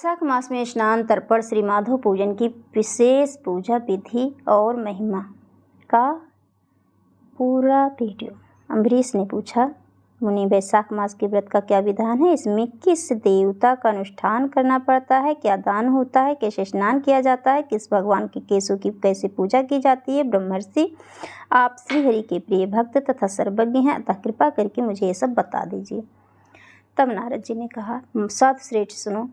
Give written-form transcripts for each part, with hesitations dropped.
वैशाख मास में स्नान, तर्पण, श्री माधव पूजन की विशेष पूजा विधि और महिमा का पूरा वीडियो। अम्बरीश ने पूछा, मुनि वैशाख मास के व्रत का क्या विधान है? इसमें किस देवता का अनुष्ठान करना पड़ता है? क्या दान होता है? कैसे स्नान किया जाता है? किस भगवान के केशों की कैसे पूजा की जाती है? ब्रह्मर्षि, आप श्रीहरि के प्रिय भक्त तथा सर्वज्ञ हैं, अतः कृपा करके मुझे ये सब बता दीजिए। तब नारद जी ने कहा, साधु श्रेष्ठ सुनो।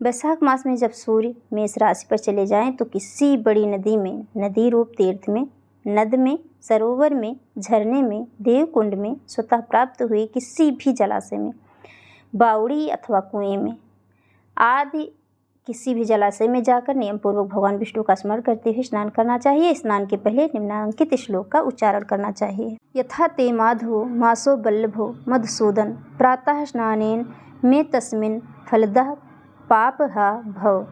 वैशाख मास में जब सूर्य मेष राशि पर चले जाएं तो किसी बड़ी नदी में, नदी रूप तीर्थ में, नद में, सरोवर में, झरने में, देवकुंड में, स्वतः प्राप्त हुए किसी भी जलाशय में, बावड़ी अथवा कुएं में आदि किसी भी जलाशय में जाकर नियम पूर्वक भगवान विष्णु का स्मरण करते हुए स्नान करना चाहिए। स्नान के पहले निम्नांकित श्लोक का उच्चारण करना चाहिए। यथा ते माधवो मासो बल्लभो मधुसूदन प्रातः स्नानेन में तस्मिन् फलदः पापहा भव।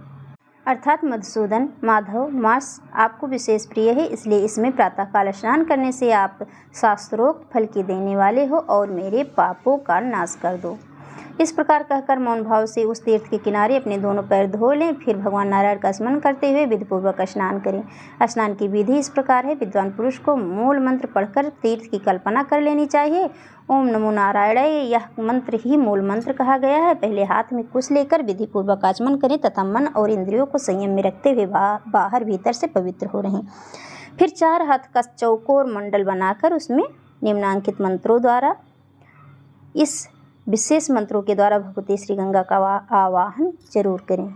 अर्थात मधुसूदन माधव मास आपको विशेष प्रिय है, इसलिए इसमें प्रातःकाल स्नान करने से आप शास्त्रोक्त फल की देने वाले हो और मेरे पापों का नाश कर दो। इस प्रकार कहकर मौन भाव से उस तीर्थ के किनारे अपने दोनों पैर धो लें। फिर भगवान नारायण का स्मरण करते हुए विधिपूर्वक स्नान करें। स्नान की विधि इस प्रकार है। विद्वान पुरुष को मूल मंत्र पढ़कर तीर्थ की कल्पना कर लेनी चाहिए। ओम नमो नारायणाय, यह मंत्र ही मूल मंत्र कहा गया है। पहले हाथ में कुश लेकर विधिपूर्वक आचमन करें तथा मन और इंद्रियों को संयम में रखते हुए बाहर भीतर से पवित्र हो रहें। फिर 4 हाथ का चौकोर मंडल बनाकर उसमें निम्नांकित मंत्रों द्वारा, इस विशेष मंत्रों के द्वारा भगवती श्री गंगा का आवाहन जरूर करें।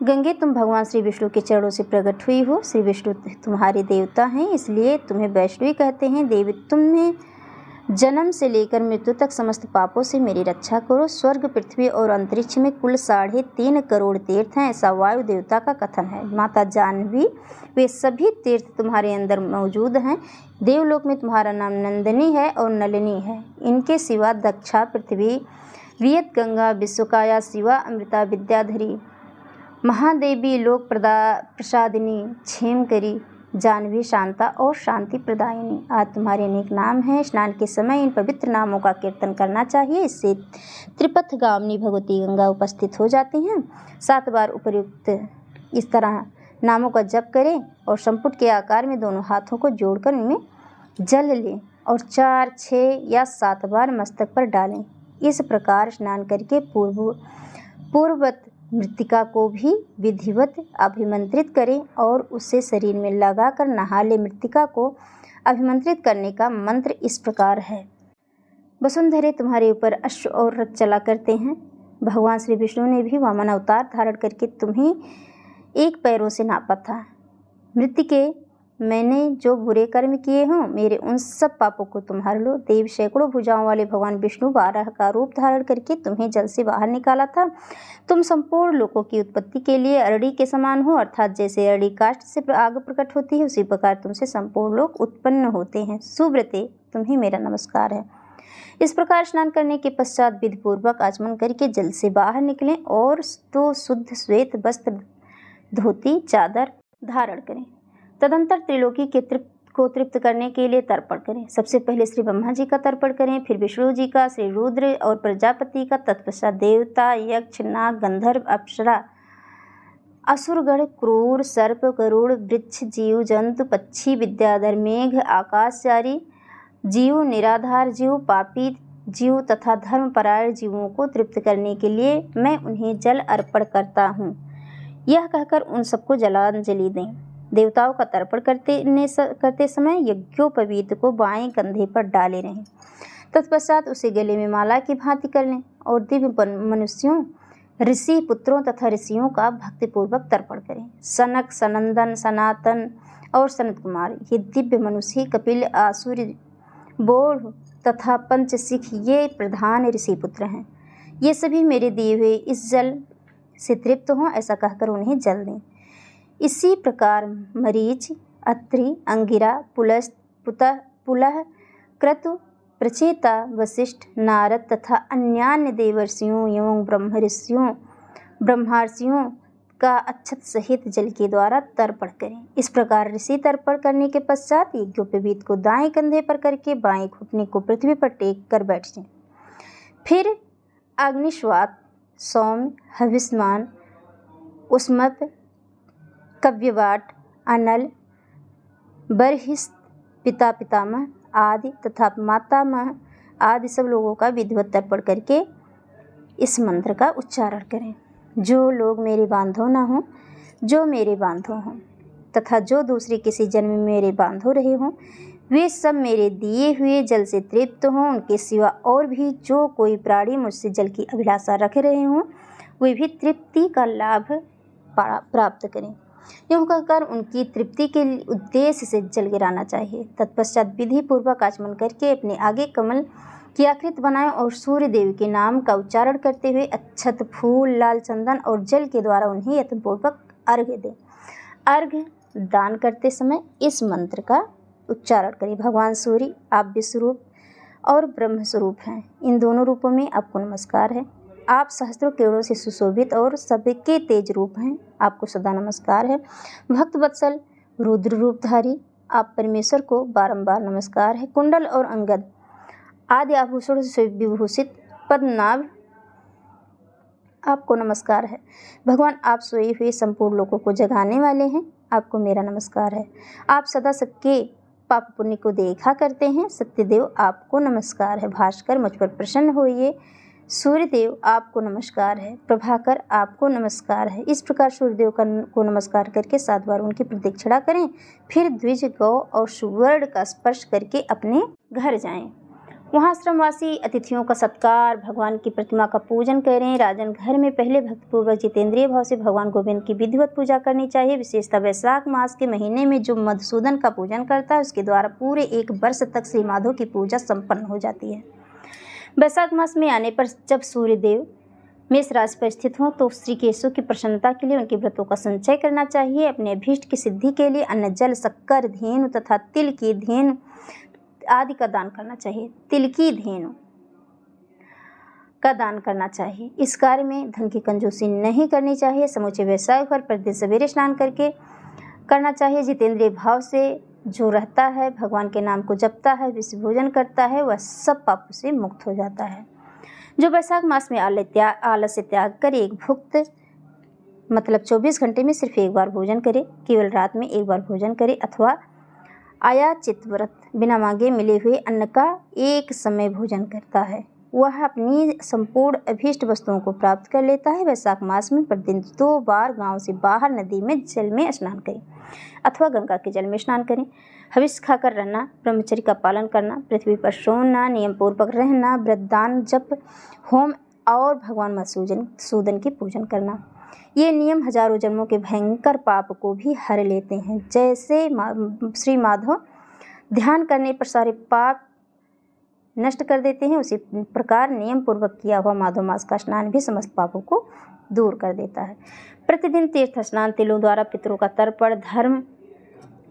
गंगे, तुम भगवान श्री विष्णु के चरणों से प्रकट हुई हो। श्री विष्णु तुम्हारे देवता हैं, इसलिए तुम्हें वैष्णवी कहते हैं। देवी, तुमने जन्म से लेकर मृत्यु तक समस्त पापों से मेरी रक्षा करो। स्वर्ग, पृथ्वी और अंतरिक्ष में कुल 3.5 करोड़ तीर्थ हैं, ऐसा वायु देवता का कथन है। माता जानवी, वे सभी तीर्थ तुम्हारे अंदर मौजूद हैं। देवलोक में तुम्हारा नाम नंदिनी है और नलिनी है। इनके सिवा दक्षा, पृथ्वी, वियत गंगा, विश्वकाया, शिवा, अमृता, विद्याधरी, महादेवी, लोक प्रसादिनी, क्षेमकरी, जानवी, शांता और शांति प्रदायिनी। आज तुम्हारे अनेक नाम हैं। स्नान के समय इन पवित्र नामों का कीर्तन करना चाहिए। इससे त्रिपथगामिनी भगवती गंगा उपस्थित हो जाती हैं। 7 बार उपर्युक्त इस तरह नामों का जप करें और संपुट के आकार में दोनों हाथों को जोड़कर उनमें जल लें और 4, 6 या 7 बार मस्तक पर डालें। इस प्रकार स्नान करके पूर्ववत मृतिका को भी विधिवत अभिमंत्रित करें और उसे शरीर में लगाकर नहा ले। मृतिका को अभिमंत्रित करने का मंत्र इस प्रकार है। वसुंधरे, तुम्हारे ऊपर अश्व और रथ चला करते हैं। भगवान श्री विष्णु ने भी वामन अवतार धारण करके तुम्हें 1 पैरों से नापा था। मृतिके, मैंने जो बुरे कर्म किए हों, मेरे उन सब पापों को तुम हर लो। देव, सैकड़ों भुजाओं वाले भगवान विष्णु 12 का रूप धारण करके तुम्हें जल से बाहर निकाला था। तुम संपूर्ण लोकों की उत्पत्ति के लिए अरड़ी के समान हो, अर्थात जैसे अरड़ी काष्ठ से आग प्रकट होती है, उसी प्रकार तुमसे संपूर्ण लोक उत्पन्न होते हैं। सुव्रते, तुम्हें मेरा नमस्कार है। इस प्रकार स्नान करने के पश्चात विधिपूर्वक आचमन करके जल से बाहर निकलें और तो शुद्ध श्वेत वस्त्र, धोती, चादर धारण करें। तदंतर त्रिलोकी के तृप्त करने के लिए तर्पण करें। सबसे पहले श्री ब्रह्मा जी का तर्पण करें, फिर विष्णु जी का, श्री रुद्र और प्रजापति का, तत्पश्चात देवता, यक्ष, नाग, गंधर्व, अप्सरा, असुरगण, क्रूर, सर्प, गरुड़, वृक्ष, जीव, जंतु, पक्षी, विद्याधर, मेघ, आकाशचारी जीव, निराधार जीव, पापी जीव तथा धर्मपरायण जीवों को तृप्त करने के लिए मैं उन्हें जल अर्पण करता हूँ। यह कहकर उन सबको जलांजलि दें। देवताओं का तर्पण करते समय यज्ञोपवीत को बाएं कंधे पर डाले रहें। तत्पश्चात उसे गले में माला की भांति कर लें और दिव्य मनुष्यों, ऋषि पुत्रों तथा ऋषियों का भक्तिपूर्वक तर्पण करें। सनक, सनंदन, सनातन और सनत कुमार, ये दिव्य मनुष्य, कपिल, आसुर, बोध तथा पंचशिख, ये प्रधान ऋषि पुत्र हैं। ये सभी मेरे दिए हुए इस जल से तृप्त हों, ऐसा कहकर उन्हें जल दें। इसी प्रकार मरीच, अत्रि, अंगिरा, पुलह, क्रतु, प्रचेता, वशिष्ठ, नारद तथा अन्यान्य देवर्षियों एवं ब्रह्मर्षियों का अक्षत सहित जल के द्वारा तर्पण करें। इस प्रकार ऋषि तर्पण करने के पश्चात यज्ञोपवीत को दाएं कंधे पर करके बाएं घुटने को पृथ्वी पर टेक कर बैठ जाएं। फिर अग्निश्वात सौम्य, हविष्मान, उष्मप, कव्यवाट, अनल, बरहिस्त, पिता पितामह आदि तथा मातामह आदि सब लोगों का विधिवत तर्पण करके इस मंत्र का उच्चारण करें। जो लोग मेरे बांधो न हों, जो मेरे बांधो हों तथा जो दूसरे किसी जन्म में मेरे बांधो रहे हों, वे सब मेरे दिए हुए जल से तृप्त हों। उनके सिवा और भी जो कोई प्राणी मुझसे जल की अभिलाषा रख रहे हों, वे भी तृप्ति का लाभ प्राप्त करें। यूँ कहकर उनकी तृप्ति के उद्देश्य से जल गिराना चाहिए। तत्पश्चात विधि पूर्वक आचमन करके अपने आगे कमल की आकृति बनाएं और सूर्य देव के नाम का उच्चारण करते हुए अक्षत, फूल, लाल चंदन और जल के द्वारा उन्हें यत्नपूर्वक अर्घ्य दें। अर्घ्य दान करते समय इस मंत्र का उच्चारण करें। भगवान सूर्य आप विश्वरूप और ब्रह्म स्वरूप हैं। इन दोनों रूपों में आपको नमस्कार है। आप सहस्त्रों किरणों से सुशोभित और सबके तेज रूप हैं। आपको सदा नमस्कार है। भक्त वत्सल रुद्र रूपधारी आप परमेश्वर को बारंबार नमस्कार है। कुंडल और अंगद आदि आभूषणों से विभूषित पद्मनाभ आपको नमस्कार है। भगवान आप सोए हुए संपूर्ण लोगों को जगाने वाले हैं। आपको मेरा नमस्कार है। आप सदा सबके पाप पुण्य को देखा करते हैं। सत्यदेव आपको नमस्कार है। भास्कर मुझ पर प्रसन्न होइए। सूर्यदेव आपको नमस्कार है। प्रभाकर आपको नमस्कार है। इस प्रकार सूर्यदेव को नमस्कार करके 7 बार उनकी प्रदक्षिणा करें। फिर द्विज, गौ और सुवर्ण का स्पर्श करके अपने घर जाएं। वहाँ आश्रमवासी अतिथियों का सत्कार, भगवान की प्रतिमा का पूजन करें। राजन घर में पहले भक्तिपूर्वक जितेंद्रिय भाव से भगवान गोविंद की विधिवत पूजा करनी चाहिए। विशेषतः वैशाख मास के महीने में जो मधुसूदन का पूजन करता है, उसके द्वारा पूरे 1 वर्ष तक श्री माधव की पूजा संपन्न हो जाती है। वैशाख मास में आने पर जब सूर्यदेव मेष राशि पर स्थित हों तो श्री केशव की प्रसन्नता के लिए उनके व्रतों का संचय करना चाहिए। अपने अभीष्ट की सिद्धि के लिए अन्न, जल, शक्कर, धेनु तथा तिल की धेनु आदि का दान करना चाहिए। तिल की धेनु का दान करना चाहिए। इस कार्य में धन की कंजूसी नहीं करनी चाहिए। समूचे वैशाख पर प्रतिदिन सवेरे स्नान करके करना चाहिए। जितेंद्रिय भाव से जो रहता है, भगवान के नाम को जपता है, विषय भोजन करता है, वह सब पापों से मुक्त हो जाता है। जो वैशाख मास में आलस्य त्याग कर एक भुक्त मतलब 24 घंटे में सिर्फ 1 बार भोजन करे, केवल रात में 1 बार भोजन करे अथवा आयाचित व्रत बिना मांगे मिले हुए अन्न का एक समय भोजन करता है, वह अपनी संपूर्ण अभीष्ट वस्तुओं को प्राप्त कर लेता है। वैशाख मास में प्रतिदिन 2 बार गांव से बाहर नदी में जल में स्नान करें अथवा गंगा के जल में स्नान करें। हविष्य खाकर रहना, ब्रह्मचर्य का पालन करना, पृथ्वी पर सोना, नियम पूर्वक रहना, व्रत, दान, जप, होम और भगवान मधुसूदन की पूजन करना, ये नियम हजारों जन्मों के भयंकर पाप को भी हर लेते हैं। जैसे श्री माधव ध्यान करने पर सारे पाप नष्ट कर देते हैं, उसी प्रकार नियम पूर्वक किया हुआ माधव मास का स्नान भी समस्त पापों को दूर कर देता है। प्रतिदिन तीर्थ स्नान, तिलों द्वारा पितरों का तर्पण, धर्म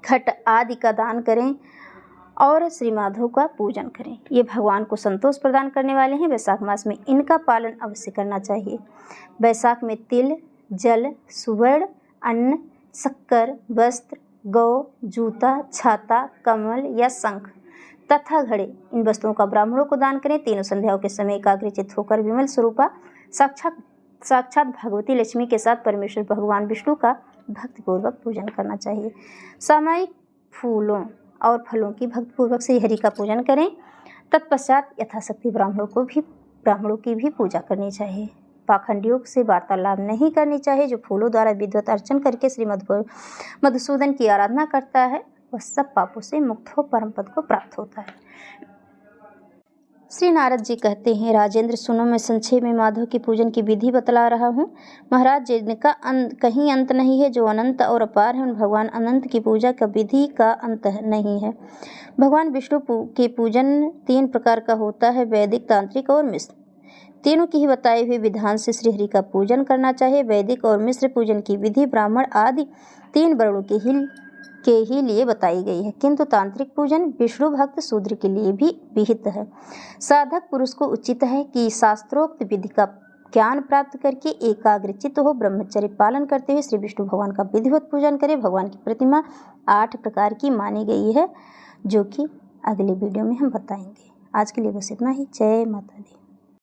घट आदि का दान करें और श्री माधव का पूजन करें। ये भगवान को संतोष प्रदान करने वाले हैं। वैशाख मास में इनका पालन अवश्य करना चाहिए। वैशाख में तिल, जल, सुवर्ण, अन्न, शक्कर, वस्त्र, गौ, जूता, छाता, कमल या शंख तथा घड़े, इन वस्तुओं का ब्राह्मणों को दान करें। तीनों संध्याओं के समय एकाग्रचित्त होकर विमल स्वरूपा साक्षात भगवती लक्ष्मी के साथ परमेश्वर भगवान विष्णु का भक्तिपूर्वक पूजन करना चाहिए। सामयिक फूलों और फलों की भक्तिपूर्वक श्री हरि का पूजन करें। तत्पश्चात यथाशक्ति ब्राह्मणों की भी पूजा करनी चाहिए। पाखंडियों से वार्तालाप नहीं करनी चाहिए। जो फूलों द्वारा विधिवत अर्चन करके श्री मधुसूदन की आराधना करता है, वह सब पापों से मुक्त हो परम पद को प्राप्त होता है। श्री नारद जी कहते हैं, राजेंद्र सुनो, मैं संक्षेप में माधव की पूजन की विधि बतला रहा हूँ। महाराज, जिनका कहीं अंत नहीं है, जो अनंत और अपार है, उन भगवान अनंत की पूजा का विधि का अंत नहीं है। भगवान विष्णु के पूजन 3 प्रकार का होता है, वैदिक, तांत्रिक और मिश्र। तीनों की ही बताए हुए विधान से श्रीहरि का पूजन करना चाहिए। वैदिक और मिश्र पूजन की विधि ब्राह्मण आदि 3 वर्णों के ही लिए बताई गई है, किंतु तांत्रिक पूजन विष्णु भक्त शूद्र के लिए भी विहित है। साधक पुरुष को उचित है कि शास्त्रोक्त विधि का ज्ञान प्राप्त करके एकाग्रचित्त हो, ब्रह्मचर्य पालन करते हुए श्री विष्णु भगवान का विधिवत पूजन करे। भगवान की प्रतिमा 8 प्रकार की मानी गई है, जो कि अगले वीडियो में हम बताएंगे। आज के लिए बस इतना ही। जय माता दी।